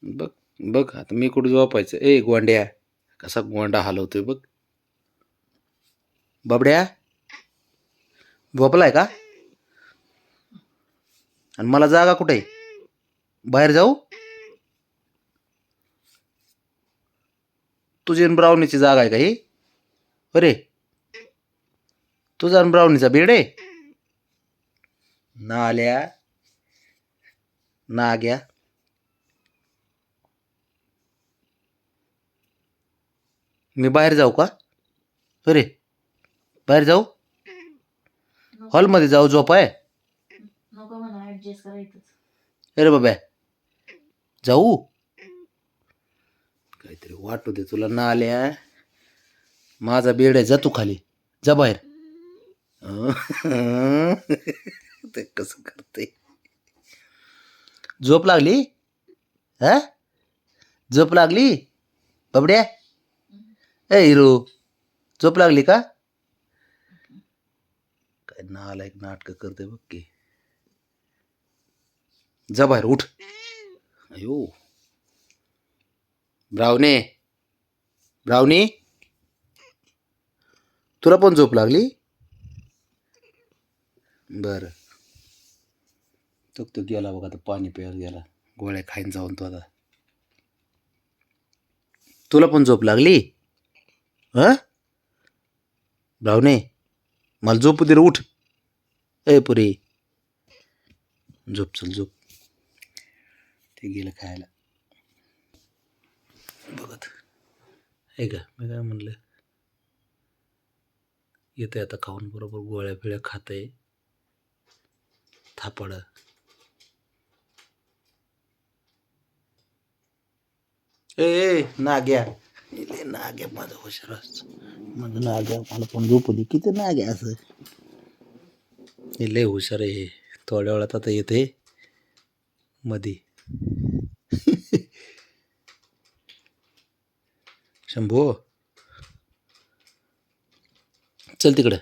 बघ बघ आता मी कुठं झोपायचं. ए गोंड्या, कसा गोंडा हलवतोय बघ. बाबड्या झोपलाय का? आणि मला जागा कुठे आहे? बाहेर जाऊ? तुझी आणि ब्राउनीची जागा आहे का ही? अरे तुझा आणि ब्राउनीचा बेड आहे? नाल्या नाग्या, मी बाहेर जाऊ का? अरे बाहेर जाऊ? हॉलमध्ये जाऊ झोपाय? नको म्हणा, ऍडजस्ट करायचंच. अरे बाबा जाऊ? काहीतरी वाटू दे तुला. नाल्या, माझा बेड आहे, जा तू खाली, जा बाहेर. ते कसं करते. झोप लागली? हा झोप लागली बाबड्या? ए हिरो, झोप लागली का? काय नालायक नाटक करते बघ की. जा बाहेर, उठ. अयो ब्रावणे, ब्रावणी, तुला पण झोप लागली? बर, तो गेला बघ आता, पाणी प्यायला गेला. गोळ्या खाईन जाऊन तो आता. तुला पण झोप लागली? हा ब्रावणे, मला झोपू दे रे, उठ. ए पुरी झोप, चल झोप. ते गेलं खायला बघत आहे का. मी काय म्हणलं, येते आता खाऊन बरोबर गोळ्या पिळ्या खाते. थापड ए नाग्या, नाग्या माझा हुशार असतो. माझं नाग्या मला पण झोपू दे. किती नाग्या असं, हे लय हुशार आहे. थोड्या वेळात आता येते मधी. शंभू चल तिकडे,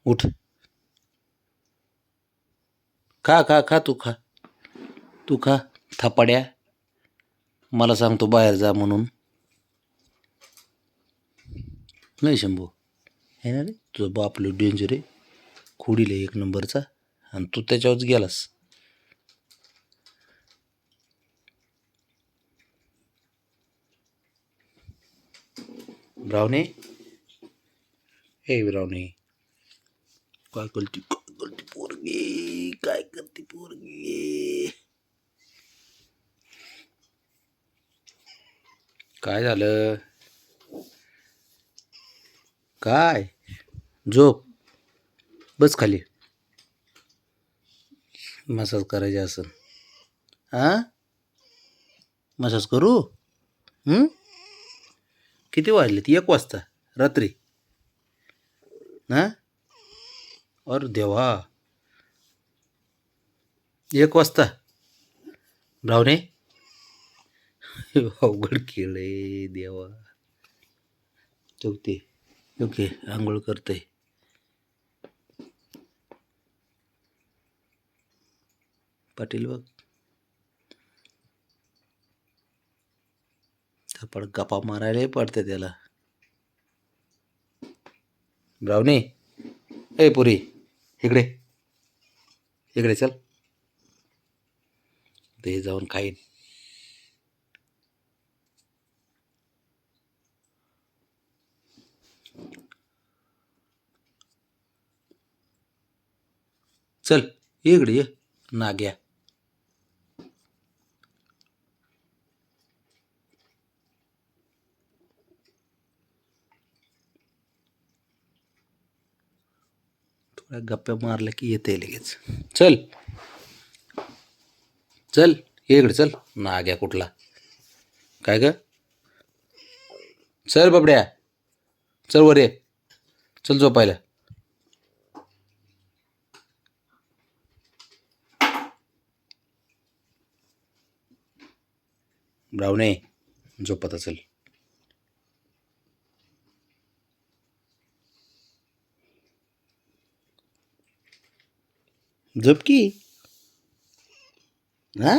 उठ. खा खा खा, तू खा, तू खा. थापाड्या, मला सांगतो बाहेर जा म्हणून. नाही शंभू, हे ना रे तुझा बाप लय डेंजर आहे, खोडील एक नंबरचा, आणि तू त्याच्यावरच गेलास. ब्रावणे, हे ब्रावणे, काय करते, काय करते पोरगी, काय करते पोरगी? काय झालं? काय झोप, बस खाली. मसाज करायचे असं? हा मसाज करू? किती वाजलेत? 1 वाजता रात्री. हा अरे देवा, 1 वाजता. ब्रावणे, अवघड खेळ आहे देवा. चौकते ओके, आंघोळ करते. पाटील बघ, थपड गप्पा मारायला पडते त्याला. ब्रावणे, ए पुरी, इकडे इकडे चल, ते जाऊन खाईन. चल इकडे ये नाग्या. थोड्या गप्प्या मारल्या की येते लगेच. चल चल इकडे चल. नाग्या कुठला काय ग? चल बाबड्या, चल वर ये, चल झोपायला. ब्रावणे झोपता चल. झोप की. हा